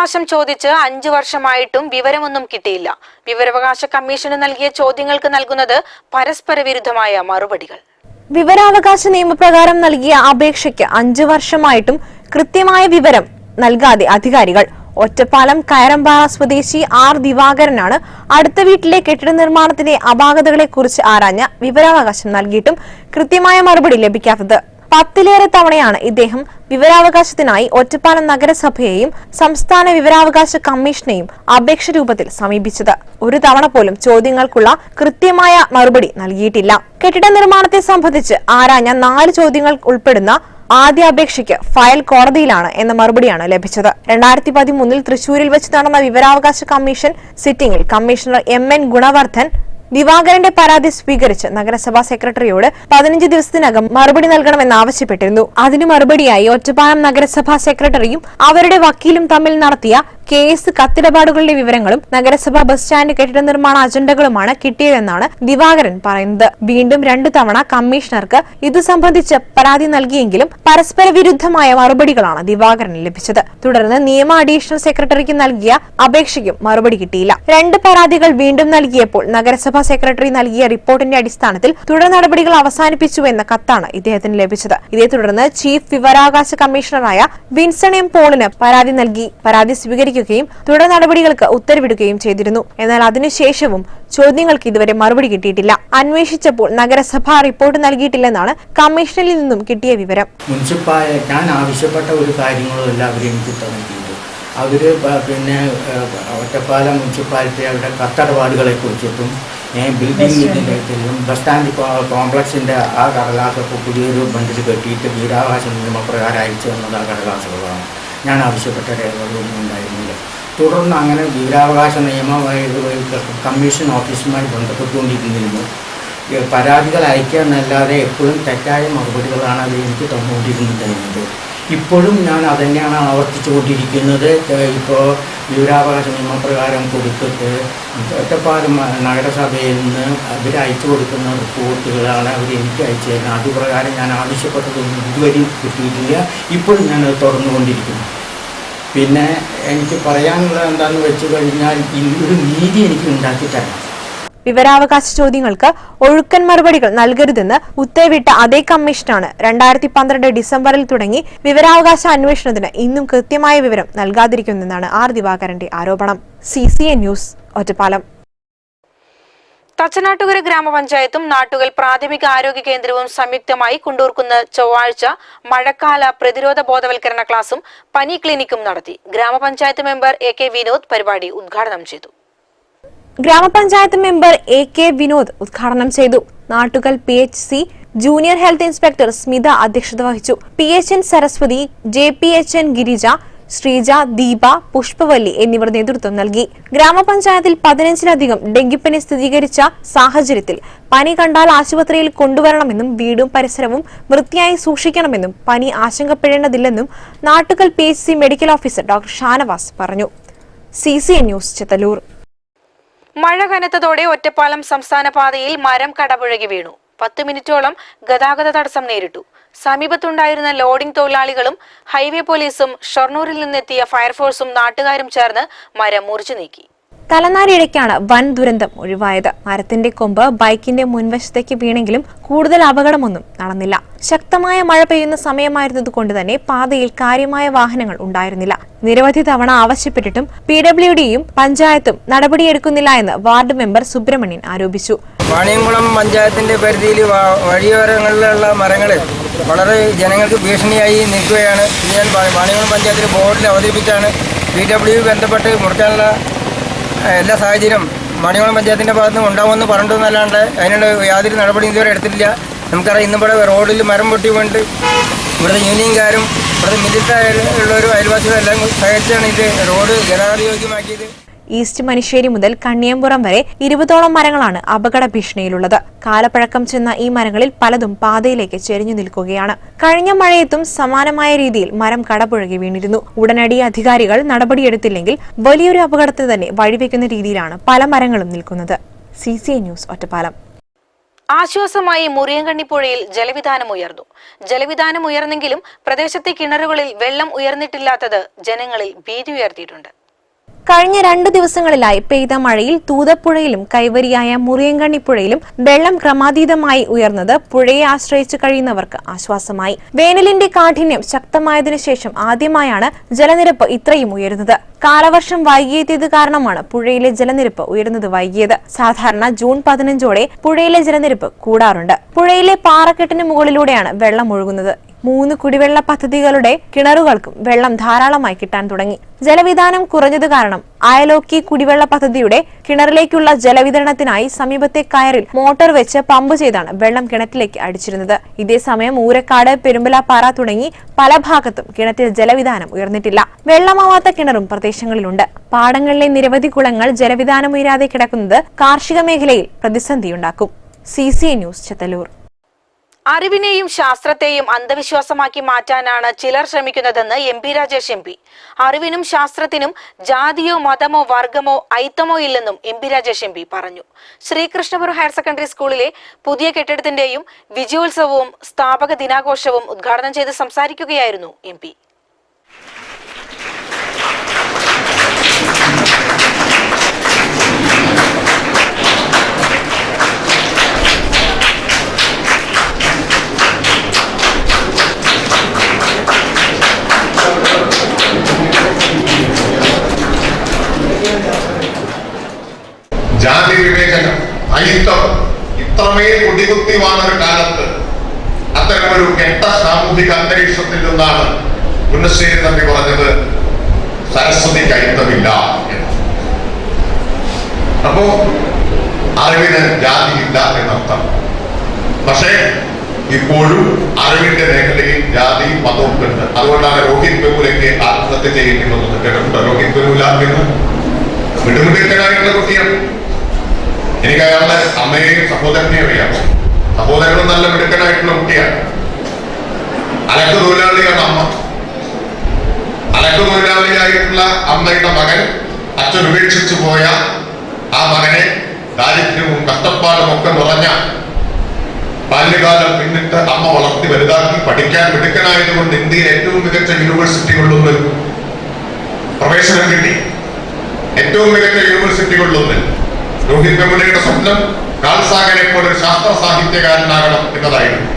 വിവരാവകാശം ചോദിച്ച് 5 വർഷമായിട്ടും വിവരമൊന്നും കിട്ടിയില്ല. വിവരാവകാശ കമ്മീഷന് നൽകിയ ചോദ്യങ്ങൾക്ക് നൽകുന്നത് പരസ്പര വിരുദ്ധമായ മറുപടികൾ. വിവരാവകാശ നിയമപ്രകാരം നൽകിയ അപേക്ഷയ്ക്ക് 5 വർഷമായിട്ടും കൃത്യമായ വിവരം നൽകാതെ അധികാരികൾ. ഒറ്റപ്പാലം കയറമ്പാറ സ്വദേശി ആർ ദിവാകരനാണ് അടുത്ത വീട്ടിലെ കെട്ടിട നിർമ്മാണത്തിന്റെ അപാകതകളെക്കുറിച്ച് ആരാഞ്ഞ വിവരാവകാശം നൽകിയിട്ടും കൃത്യമായ മറുപടി ലഭിക്കാത്തത്. 10ലേറെ തവണയാണ് ഇദ്ദേഹം വിവരാവകാശത്തിനായി ഒറ്റപ്പാലം നഗരസഭയെയും സംസ്ഥാന വിവരാവകാശ കമ്മീഷനെയും അപേക്ഷ രൂപത്തിൽ സമീപിച്ചത്. ഒരു തവണ പോലും ചോദ്യങ്ങൾക്കുള്ള കൃത്യമായ മറുപടി നൽകിയിട്ടില്ല. കെട്ടിട നിർമ്മാണത്തെ സംബന്ധിച്ച് ആരാഞ്ഞ 4 ചോദ്യങ്ങൾ ഉൾപ്പെടുന്ന ആദ്യ അപേക്ഷയ്ക്ക് ഫയൽ കോടതിയിലാണ് എന്ന മറുപടിയാണ് ലഭിച്ചത്. 2013 തൃശൂരിൽ വെച്ച് നടന്ന വിവരാവകാശ കമ്മീഷൻ സിറ്റിംഗിൽ കമ്മീഷണർ MN ഗുണവർദ്ധൻ ദിവാകരന്റെ പരാതി സ്വീകരിച്ച് നഗരസഭാ സെക്രട്ടറിയോട് 15 ദിവസത്തിനകം മറുപടി നൽകണമെന്നാവശ്യപ്പെട്ടിരുന്നു. അതിന് മറുപടിയായി ഒറ്റപ്പാലം നഗരസഭാ സെക്രട്ടറിയും അവരുടെ വക്കീലും തമ്മിൽ നടത്തിയ കേസ് കത്തിടപാടുകളുടെ വിവരങ്ങളും നഗരസഭാ ബസ് സ്റ്റാൻഡ് കെട്ടിട നിർമ്മാണ അജണ്ടകളുമാണ് കിട്ടിയതെന്നാണ് ദിവാകരൻ പറയുന്നത്. വീണ്ടും 2 തവണ കമ്മീഷണർക്ക് ഇത് സംബന്ധിച്ച് പരാതി നൽകിയെങ്കിലും പരസ്പര വിരുദ്ധമായ മറുപടികളാണ് ദിവാകരന് ലഭിച്ചത്. തുടർന്ന് നിയമ അഡീഷണൽ സെക്രട്ടറിക്ക് നൽകിയ അപേക്ഷയ്ക്കും മറുപടി കിട്ടിയില്ല. 2 പരാതികൾ വീണ്ടും നൽകിയപ്പോൾ നഗരസഭാ സെക്രട്ടറി നൽകിയ റിപ്പോർട്ടിന്റെ അടിസ്ഥാനത്തിൽ തുടർ നടപടികൾ അവസാനിപ്പിച്ചുവെന്ന കത്താണ് ഇദ്ദേഹത്തിന് ലഭിച്ചത്. ഇതേ തുടർന്ന് ചീഫ് വിവരാവകാശ കമ്മീഷണറായ വിൻസൺ M പോളിന് പരാതി നൽകി പരാതി സ്വീകരിക്കുകയും തുടർ നടപടികൾക്ക് ഉത്തരവിടുകയും ചെയ്തിരുന്നു. എന്നാൽ അതിനുശേഷവും ചോദ്യങ്ങൾക്ക് ഇതുവരെ മറുപടി കിട്ടിയിട്ടില്ല. അന്വേഷിച്ചപ്പോൾ നഗരസഭ റിപ്പോർട്ട് നൽകിയിട്ടില്ലെന്നാണ് കമ്മീഷനിൽ നിന്നും കിട്ടിയ വിവരം. ഞാൻ ആവശ്യപ്പെട്ട ഒരു കാര്യങ്ങളും അവർ പിന്നെ ഒറ്റപ്പാലം മുനിസിപ്പാലിറ്റി അവരുടെ കത്തടപാടുകളെ കുറിച്ചിട്ടും ബിൽഡിംഗ് ഇതിൻ്റെ ബസ് സ്റ്റാൻഡ് കോംപ്ലക്സിൻ്റെ ആ കടലാസൊക്കെ പുതിയൊരു ബണ്ടിൽ കെട്ടിയിട്ട് വിവരാവകാശ നിയമപ്രകാരം അയച്ചു തന്നത് ആ കടലാസുകളാണ്. ഞാൻ ആവശ്യപ്പെട്ട രേഖകളൊന്നും ഉണ്ടായിരുന്നില്ല. തുടർന്ന് അങ്ങനെ വിവരാവകാശ നിയമമായി കമ്മീഷൻ ഓഫീസുമായി ബന്ധപ്പെട്ടുകൊണ്ടിരുന്നിരുന്നു. പരാതികൾ അയക്കുക എന്നല്ലാതെ എപ്പോഴും തെറ്റായ മറുപടികളാണ് അവർ എനിക്ക് തന്നുകൊണ്ടിരുന്നുണ്ടായിരുന്നത്. ഇപ്പോഴും ഞാൻ അതന്നെയാണ് ആവർത്തിച്ചുകൊണ്ടിരിക്കുന്നത്. ഇപ്പോൾ വിവരാവകാശ നിയമപ്രകാരം കൊടുത്തിട്ട് ഒറ്റപ്പാലം നഗരസഭയിൽ നിന്ന് അവർ അയച്ചു കൊടുക്കുന്ന റിപ്പോർട്ടുകളാണ് അവർ എനിക്ക് അയച്ചു തരുന്നത്. അതുപ്രകാരം ഞാൻ ആവശ്യപ്പെട്ടതൊന്നും ഇതുവരെയും കിട്ടിയിട്ടില്ല. ഇപ്പോഴും ഞാനത് തുടർന്നുകൊണ്ടിരിക്കുന്നു. പിന്നെ എനിക്ക് പറയാനുള്ളത് എന്താണെന്ന് വെച്ച് കഴിഞ്ഞാൽ ഒരു നീതി എനിക്ക് ഉണ്ടാക്കി തരണം. വിവരാവകാശ ചോദ്യങ്ങൾക്ക് ഒഴുക്കൻ മറുപടികൾ നൽകരുതെന്ന് ഉത്തരവിട്ട അതേ കമ്മീഷനാണ് 2012 ഡിസംബറിൽ തുടങ്ങി വിവരാവകാശ അന്വേഷണത്തിന് ഇന്നും കൃത്യമായ വിവരം നൽകാതിരിക്കുന്നെന്നാണ് ആർ ദിവാകരന്റെ ആരോപണം. CCN news, Ottapalam. തച്ചനാട്ടുകര ഗ്രാമപഞ്ചായത്തും നാട്ടുകൽ പ്രാഥമിക ആരോഗ്യ കേന്ദ്രവും സംയുക്തമായി കുണ്ടൂർക്കുന്ന് ചൊവ്വാഴ്ച മഴക്കാല പ്രതിരോധ ബോധവൽക്കരണ ക്ലാസും പനി ക്ലിനിക്കും നടത്തി. ഗ്രാമപഞ്ചായത്ത് മെമ്പർ AK വിനോദ് പരിപാടി ഉദ്ഘാടനം ചെയ്തു. ഗ്രാമപഞ്ചായത്ത് മെമ്പർ AK വിനോദ് ഉദ്ഘാടനം ചെയ്തു. Nattukal PHC junior health inspector Smitha അധ്യക്ഷത വഹിച്ചു. PHN സരസ്വതി, JPHN ഗിരിജ, ശ്രീജ, ദീപ, പുഷ്പവല്ലി എന്നിവർ നേതൃത്വം നൽകി. ഗ്രാമപഞ്ചായത്തിൽ 15ലധികം ഡെങ്കിപ്പനി സ്ഥിരീകരിച്ച സാഹചര്യത്തിൽ പനി കണ്ടാൽ ആശുപത്രിയിൽ കൊണ്ടുവരണമെന്നും വീടും പരിസരവും വൃത്തിയായി സൂക്ഷിക്കണമെന്നും പനി ആശങ്കപ്പെടേണ്ടതില്ലെന്നും Nattukal PHC medical officer doctor Shanavas പറഞ്ഞു. CCN news, Chethallur. മഴ കനത്തതോടെ ഒറ്റപ്പാലം സംസ്ഥാന പാതയിൽ മരം കടപുഴകി വീണു. 10 മിനിറ്റോളം ഗതാഗത തടസ്സം നേരിട്ടു. സമീപത്തുണ്ടായിരുന്ന ലോഡിംഗ് തൊഴിലാളികളും ഹൈവേ പോലീസും ഷൊർണൂരിൽ നിന്നെത്തിയ ഫയർഫോഴ്സും നാട്ടുകാരും ചേർന്ന് മരം മുറിച്ചു നീക്കി. തലനാരിഴയ്ക്കാണ് വൻ ദുരന്തം ഒഴിവായത്. മരത്തിന്റെ കൊമ്പ് ബൈക്കിന്റെ മുൻവശത്തേക്ക് വീണെങ്കിലും കൂടുതൽ അപകടമൊന്നും നടന്നില്ല. ശക്തമായ മഴ പെയ്യുന്ന സമയമായിരുന്നതുകൊണ്ട് തന്നെ പാതയിൽ കാര്യമായ വാഹനങ്ങൾ ഉണ്ടായിരുന്നില്ല. നിരവധി തവണ ആവശ്യപ്പെട്ടിട്ടും PWDയും പഞ്ചായത്തും നടപടിയെടുക്കുന്നില്ല എന്ന് വാർഡ് മെമ്പർ സുബ്രഹ്മണ്യൻ ആരോപിച്ചു. വാണിയംകുളം പഞ്ചായത്തിന്റെ പരിധിയിൽ വഴിയോരങ്ങളിലുള്ള മരങ്ങൾ വളരെ ജനങ്ങൾക്ക് ഭീഷണിയായി നിൽക്കുകയാണ്. ഞാൻ വാണിയംകുളം പഞ്ചായത്തിൽ ബോർഡിൽ അവതരിപ്പിച്ചാണ് PW ബന്ധപ്പെട്ട് മുറിക്കാനുള്ള എല്ലാ സാഹചര്യം വാണിയംകുളം പഞ്ചായത്തിൻ്റെ ഭാഗത്ത് നിന്ന് ഉണ്ടാവുമെന്ന് പറഞ്ഞിട്ടൊന്നല്ലാണ്ട് അതിനുള്ള യാതൊരു നടപടിയും ഇതുവരെ എടുത്തിട്ടില്ല. നമുക്കറിയാം, ഇന്നിവിടെ റോഡിൽ മരം പൊട്ടി വീണ്ട് ഇവിടുത്തെ യൂണിയൻകാരും ഇവിടുത്തെ മിലിറ്ററിയുള്ളവരും അയൽവാസികളും എല്ലാം സഹകരിച്ചാണ് ഇത് റോഡ് ഗതാഗതയോഗ്യമാക്കിയത്. ഈസ്റ്റ് മനിശ്ശേരി മുതൽ കണ്ണിയമ്പുറം വരെ 20ഓളം മരങ്ങളാണ് അപകട ഭീഷണിയിലുള്ളത്. കാലപ്പഴക്കം ചെന്ന ഈ മരങ്ങളിൽ പലതും പാതയിലേക്ക് ചെരിഞ്ഞു നിൽക്കുകയാണ്. കഴിഞ്ഞ മഴയത്തും സമാനമായ രീതിയിൽ മരം കടപുഴകി വീണിരുന്നു. ഉടനടി അധികാരികൾ നടപടിയെടുത്തില്ലെങ്കിൽ വലിയൊരു അപകടത്തിന് തന്നെ വഴിവെക്കുന്ന രീതിയിലാണ് പല മരങ്ങളും നിൽക്കുന്നത്. CCN news, Ottapalam. ആശ്വാസമായി മുറിയങ്കണ്ണി പുഴയിൽ ജലവിധാനം ഉയർന്നു. ജലവിധാനം ഉയർന്നെങ്കിലും പ്രദേശത്തെ കിണറുകളിൽ വെള്ളം ഉയർന്നിട്ടില്ലാത്തത് ജനങ്ങളിൽ ഭീതി ഉയർത്തിയിട്ടുണ്ട്. കഴിഞ്ഞ 2 ദിവസങ്ങളിലായി പെയ്ത മഴയിൽ തൂതപ്പുഴയിലും കൈവരിയായ മുറിയങ്കണ്ണിപ്പുഴയിലും വെള്ളം ക്രമാതീതമായി ഉയർന്നത് പുഴയെ ആശ്രയിച്ചു കഴിയുന്നവർക്ക് ആശ്വാസമായി. വേനലിന്റെ കാഠിന്യം ശക്തമായതിനു ശേഷം ആദ്യമായാണ് ജലനിരപ്പ് ഇത്രയും ഉയരുന്നത്. കാലവർഷം വൈകിയെത്തിയത് കാരണമാണ് പുഴയിലെ ജലനിരപ്പ് ഉയരുന്നത് വൈകിയത്. സാധാരണ ജൂൺ 15ഓടെ പുഴയിലെ ജലനിരപ്പ് കൂടാറുണ്ട്. പുഴയിലെ പാറക്കെട്ടിന് മുകളിലൂടെയാണ് വെള്ളം ഒഴുകുന്നത്. 3 കുടിവെള്ള പദ്ധതികളുടെ കിണറുകൾക്കും വെള്ളം ധാരാളമായി കിട്ടാൻ തുടങ്ങി. ജലവിധാനം കുറഞ്ഞത് കാരണം അയലോക്കി കുടിവെള്ള പദ്ധതിയുടെ കിണറിലേക്കുള്ള ജലവിതരണത്തിനായി സമീപത്തെ കയറിൽ മോട്ടോർ വെച്ച് പമ്പ് ചെയ്താണ് വെള്ളം കിണറ്റിലേക്ക് അടിച്ചിരുന്നത്. ഇതേസമയം ഊരക്കാട്, പെരുമ്പലാപ്പാറ തുടങ്ങി പല ഭാഗത്തും കിണറ്റിൽ ജലവിധാനം ഉയർന്നിട്ടില്ല. വെള്ളമാവാത്ത കിണറും പ്രദേശങ്ങളിലുണ്ട്. പാടങ്ങളിലെ നിരവധി കുളങ്ങൾ ജലവിധാനം ഉയരാതെ കിടക്കുന്നത് കാർഷിക മേഖലയിൽ പ്രതിസന്ധിയുണ്ടാക്കും. CCA news, Chethallur. അറിവിനെയും ശാസ്ത്രത്തെയും അന്ധവിശ്വാസമാക്കി മാറ്റാനാണ് ചിലർ ശ്രമിക്കുന്നതെന്ന് MP രാജേഷ് MP. അറിവിനും ശാസ്ത്രത്തിനും ജാതിയോ മതമോ വർഗമോ ഐത്തമോ ഇല്ലെന്നും MP രാജേഷ് MP പറഞ്ഞു. ശ്രീകൃഷ്ണപുരം ഹയർ സെക്കൻഡറി സ്കൂളിലെ പുതിയ കെട്ടിടത്തിന്റെയും വിജയോത്സവവും സ്ഥാപക ദിനാഘോഷവും ഉദ്ഘാടനം ചെയ്ത് സംസാരിക്കുകയായിരുന്നു MP. ജാതി വിവേചനം, അയിത്തം ഇത്രമേൽ കുടികുത്തി വാണൊരു കാലത്ത് അത്തരമൊരു കെട്ട സാമൂഹിക അന്തരീക്ഷത്തിൽ നിന്നാണ് ഉന്നശ്ശേരി തമ്പി പറഞ്ഞത് സരസ്വതിക്ക് അയിത്തമില്ല എന്ന്. അപ്പോ അറിവിന് ജാതിയില്ല എന്നർത്ഥം. പക്ഷേ ഇപ്പോഴും അറിവിന്റെ മേഖലയിൽ ജാതി മതമൊക്കെ ഉണ്ട്. അതുകൊണ്ടാണ് രോഹിത് വെമുലയ്ക്ക് ആത്മഹത്യ ചെയ്യേണ്ടി വന്നത്. കേട്ടിട്ടുണ്ട് രോഹിത് വെമുല എന്ന്? മിടുമിടുക്കനായിട്ടുള്ള കുട്ടിയാണ്. എനിക്ക് അയാളുടെ അമ്മയെയും സഹോദരനെയും അറിയാം. സഹോദരനും നല്ല മിടുക്കനായിട്ടുള്ള കുട്ടിയാണ്. അലക്ക് തൊഴിലാളിയാണ് അമ്മ. അലക്ക് തൊഴിലാളിയായിട്ടുള്ള അമ്മയുടെ മകൻ അച്ഛൻ ഉപേക്ഷിച്ചു പോയ ആ മകനെ ദാരിദ്ര്യവും കഷ്ടപ്പാടും ഒക്കെ നിറഞ്ഞ ബാല്യകാലം പിന്നിട്ട് അമ്മ വളർത്തി വലുതാക്കി പഠിക്കാൻ മിടുക്കനായതുകൊണ്ട് ഇന്ത്യയിൽ ഏറ്റവും മികച്ച യൂണിവേഴ്സിറ്റികളിലൊന്നിൽ പ്രവേശനം കിട്ടി. ഏറ്റവും മികച്ച യൂണിവേഴ്സിറ്റികളിലൊന്നിൽ രോഹിത് വെമുലയുടെ സ്വപ്നം കാൾസാഗരെ പോലൊരു ശാസ്ത്ര സാഹിത്യകാരനാകണം എന്നതായിരുന്നു.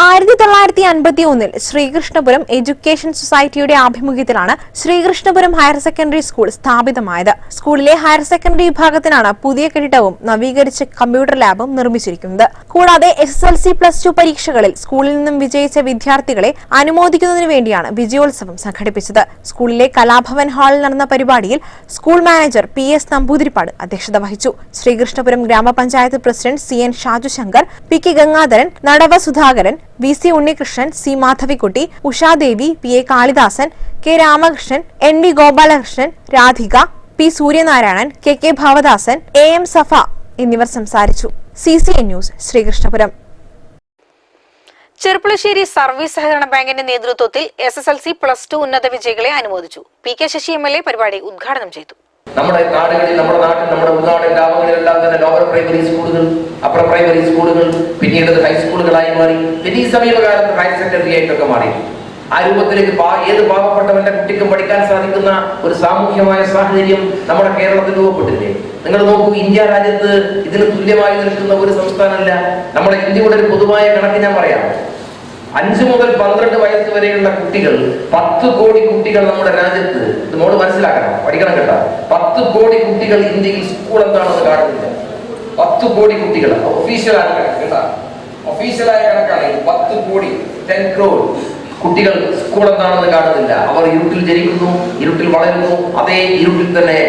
1951 ശ്രീകൃഷ്ണപുരം എഡ്യൂക്കേഷൻ സൊസൈറ്റിയുടെ ആഭിമുഖ്യത്തിലാണ് ശ്രീകൃഷ്ണപുരം ഹയർ സെക്കൻഡറി സ്കൂൾ സ്ഥാപിതമായത്. സ്കൂളിലെ ഹയർ സെക്കൻഡറി വിഭാഗത്തിനാണ് പുതിയ കെട്ടിടവും നവീകരിച്ച കമ്പ്യൂട്ടർ ലാബും നിർമ്മിച്ചിരിക്കുന്നത്. കൂടാതെ SSLC +2 പരീക്ഷകളിൽ സ്കൂളിൽ നിന്നും വിജയിച്ച വിദ്യാർത്ഥികളെ അനുമോദിക്കുന്നതിനു വേണ്ടിയാണ് വിജയോത്സവം സംഘടിപ്പിച്ചത്. സ്കൂളിലെ കലാഭവൻ ഹാളിൽ നടന്ന പരിപാടിയിൽ സ്കൂൾ മാനേജർ PS നമ്പൂതിരിപ്പാട് അധ്യക്ഷത വഹിച്ചു. Sreekrishnapuram grama panchayat president CN Shaju Shankar, PK Gangadharan, Nadava Sudhakaran, VC Unnikrishnan, C Madhavikutty, Ushadevi, PA Kalidasan, K Ramakrishnan, NV Gopalakrishnan, Radhika, P Suryanarayanan, KK Bhavadasan, AM Safa എന്നിവർ സംസാരിച്ചു. CCA news, Sreekrishnapuram. Cherpulassery service സഹകരണ ബാങ്കിന്റെ നേതൃത്വത്തിൽ SSLC +2 ഉന്നത വിജയികളെ അനുമോദിച്ചു. PK ശശി MLA പരിപാടി ഉദ്ഘാടനം ചെയ്തു. നമ്മുടെ നാടുകളിൽ, നമ്മുടെ നാട്ടിൽ, നമ്മുടെ ഉൾനാടൻ ഗ്രാമങ്ങളിലെല്ലാം തന്നെ ലോവർ പ്രൈമറി സ്കൂളുകൾ, അപ്പർ പ്രൈമറി സ്കൂളുകൾ, പിന്നീട് ഹൈസ്കൂളുകളായി മാറി. പിന്നെ ഈ സമീപകാലത്ത് ഹയർ സെക്കൻഡറി ആയിട്ടൊക്കെ മാറി. ആ രൂപത്തിലേക്ക് ഏത് പാവപ്പെട്ടവന്റെ കുട്ടിക്കും പഠിക്കാൻ സാധിക്കുന്ന ഒരു സാമൂഹ്യമായ സാഹചര്യം നമ്മുടെ കേരളത്തിൽ രൂപപ്പെട്ടില്ലേ? നിങ്ങൾ നോക്കൂ, ഇന്ത്യ രാജ്യത്ത് ഇതിന് തുല്യമായി നിൽക്കുന്ന ഒരു സംസ്ഥാനമല്ല. നമ്മുടെ ഇന്ത്യയുടെ ഒരു പൊതുവായ കണക്ക് ഞാൻ പറയാം. 5 മുതൽ 12 വയസ്സ് വരെയുള്ള കുട്ടികൾ, 10 കോടി കുട്ടികൾ നമ്മുടെ രാജ്യത്ത്, ഇത് മോള് മനസ്സിലാക്കണം, പഠിക്കണം കേട്ടോ. 10 കോടി കുട്ടികൾ ഇന്ത്യയിൽ സ്കൂൾ എന്താണെന്ന് കാണുന്നില്ല. 10 കോടി കുട്ടികൾ ഒഫീഷ്യലായ കണക്ക് കേട്ടോ, ഒഫീഷ്യലായ കണക്കാണ്. 10 കോടി 10 crore കുട്ടികൾ സ്കൂൾ എന്താണെന്ന് കാണുന്നില്ല. അവർ ഇരുട്ടിൽ ജനിക്കുന്നു, ഇരുട്ടിൽ വളരുന്നു. അതേ ഇരുട്ടിൽ തന്നെ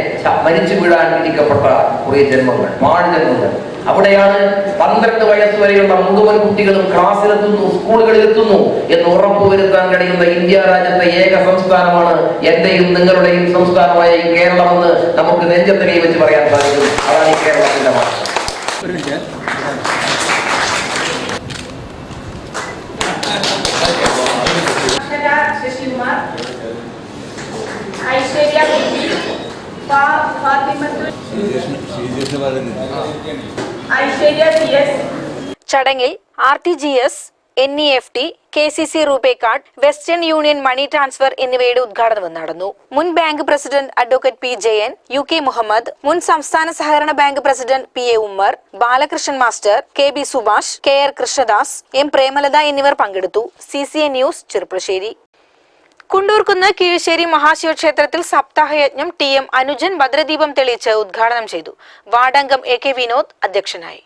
മരിച്ചു വീഴാൻ വിധിക്കപ്പെട്ട കുറെ ജന്മങ്ങൾ, പാഴ്ജന്മങ്ങൾ. അവിടെയാണ് 12 വയസ്സ് വരെയുള്ള മുഴുവൻ കുട്ടികളും ക്ലാസ്സിലെത്തുന്നു, സ്കൂളുകളിലെത്തുന്നു എന്ന് ഉറപ്പുവരുത്താൻ കഴിയുന്ന ഇന്ത്യ രാജ്യത്തെ ഏക സംസ്ഥാനമാണ് എന്റെയും നിങ്ങളുടെയും സംസ്ഥാനമായ ഈ കേരളമെന്ന് നമുക്ക് നെഞ്ചത്ത് കൈ വെച്ച് പറയാൻ സാധിക്കും. അതാണ് ഈ കേരളത്തിന്റെ മാറ്റം. ചടങ്ങിൽ RTGS, NEFT, KCC RuPay card, western union money transfer എന്നിവയുടെ ഉദ്ഘാടനവും നടന്നു. മുൻ bank president advocate P. Jayan, UK Muhammad, മുൻ സംസ്ഥാന സഹകരണ bank president PA Ummer, Balakrishnan master, KB Subhash, KR Krishnadas, M. Premalatha എന്നിവർ പങ്കെടുത്തു. CCN news Cheruppassery. കുണ്ടൂർക്കുന്ന് കീഴ്ശ്ശേരി മഹാശിവക്ഷേത്രത്തിൽ സപ്താഹയജ്ഞം TM അനുജൻ ഭദ്രദീപം തെളിയിച്ച് ഉദ്ഘാടനം ചെയ്തു. വാർഡംഗം AK വിനോദ് അധ്യക്ഷനായി.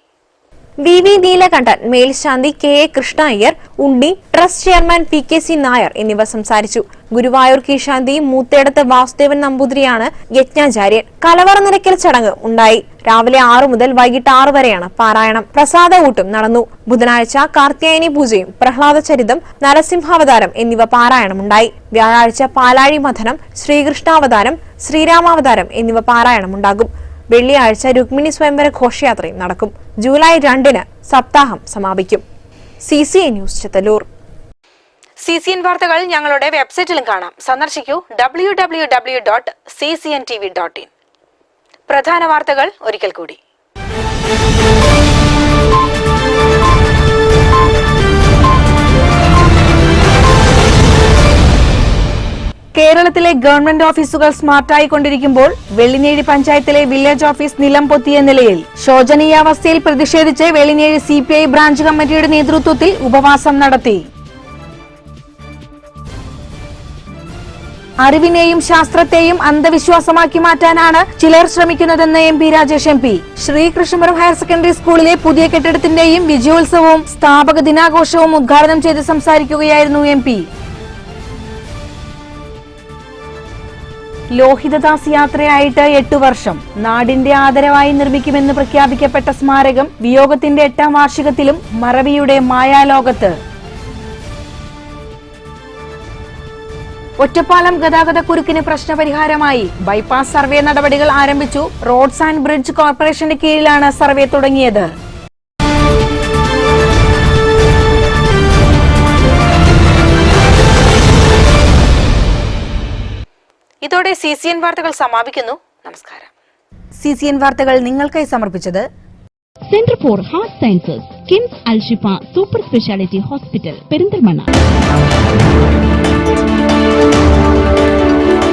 VV നീലകണ്ഠൻ, മേൽശാന്തി KA കൃഷ്ണ അയ്യർ, ഉണ്ണി, ട്രസ്റ്റ് ചെയർമാൻ PKC നായർ എന്നിവർ സംസാരിച്ചു. ഗുരുവായൂർ കീഴ്ശാന്തി മൂത്തേടത്ത് വാസുദേവൻ നമ്പൂതിരിയാണ് യജ്ഞാചാര്യൻ. കലവറ നിരക്കൽ ചടങ്ങ് ഉണ്ടായി. രാവിലെ 6 മുതൽ വൈകിട്ട് 6 വരെയാണ് പാരായണം. പ്രസാദകൂട്ടും നടന്നു. ബുധനാഴ്ച കാർത്യായനി പൂജയും പ്രഹ്ലാദ ചരിതം, നരസിംഹാവതാരം എന്നിവ പാരായണമുണ്ടായി. വ്യാഴാഴ്ച പാലാഴി മഥനം, ശ്രീകൃഷ്ണാവതാരം, ശ്രീരാമാവതാരം എന്നിവ പാരായണമുണ്ടാകും. വെള്ളിയാഴ്ച രുക്മിണി സ്വയംവര ഘോഷയാത്രയും നടക്കും. ജൂലൈ 2-ന് സപ്താഹം സമാപിക്കും. CCN news Chethallur. CCN വാർത്തകൾ ഞങ്ങളുടെ വെബ്സൈറ്റിലും കാണാം. സന്ദർശിക്കൂ www.ccntv.in. പ്രധാന വാർത്തകൾ ഒരിക്കൽ കൂടി. കേരളത്തിലെ ഗവൺമെന്റ് ഓഫീസുകൾ സ്മാർട്ടായി കൊണ്ടിരിക്കുമ്പോൾ വെള്ളിനേഴി പഞ്ചായത്തിലെ വില്ലേജ് ഓഫീസ് നിലം പൊത്തിയ നിലയിൽ ശോചനീയാവസ്ഥയിൽ പ്രതിഷേധിച്ച് വെള്ളിനേഴി CPI ബ്രാഞ്ച് കമ്മിറ്റിയുടെ നേതൃത്വത്തിൽ ഉപവാസം നടത്തി. അറിവിനെയും ശാസ്ത്രത്തെയും അന്ധവിശ്വാസമാക്കി മാറ്റാനാണ് ചിലർ ശ്രമിക്കുന്നതെന്ന് MP Rajesh MP. Sreekrishnapuram higher secondary സ്കൂളിലെ പുതിയ കെട്ടിടത്തിന്റെയും വിജയോത്സവവും സ്ഥാപക ദിനാഘോഷവും ഉദ്ഘാടനം ചെയ്ത് സംസാരിക്കുകയായിരുന്നു MP. ലോഹിതദാസ് യാത്രയായിട്ട് 8 വർഷം. നാടിന്റെ ആദരവായി നിർമ്മിക്കുമെന്ന് പ്രഖ്യാപിക്കപ്പെട്ട സ്മാരകം വിയോഗത്തിന്റെ 8ാം വാർഷികത്തിലും മറവിയുടെ മായാലോകത്ത്. ഒറ്റപ്പാലം ഗതാഗതക്കുരുക്കിന് പ്രശ്നപരിഹാരമായി ബൈപ്പാസ് സർവേ നടപടികൾ ആരംഭിച്ചു. റോഡ്സ് ആൻഡ് ബ്രിഡ്ജ് കോർപ്പറേഷന്റെ കീഴിലാണ് സർവേ തുടങ്ങിയത്. ഇതോടെ CCN വാർത്തകൾ സമാപിക്കുന്നു. നമസ്കാരം. CCN വാർത്തകൾ നിങ്ങൾക്കായി സമർപ്പിച്ചത് centre for heart sciences, KIMS Alshifa super speciality hospital, Perinthalmanna.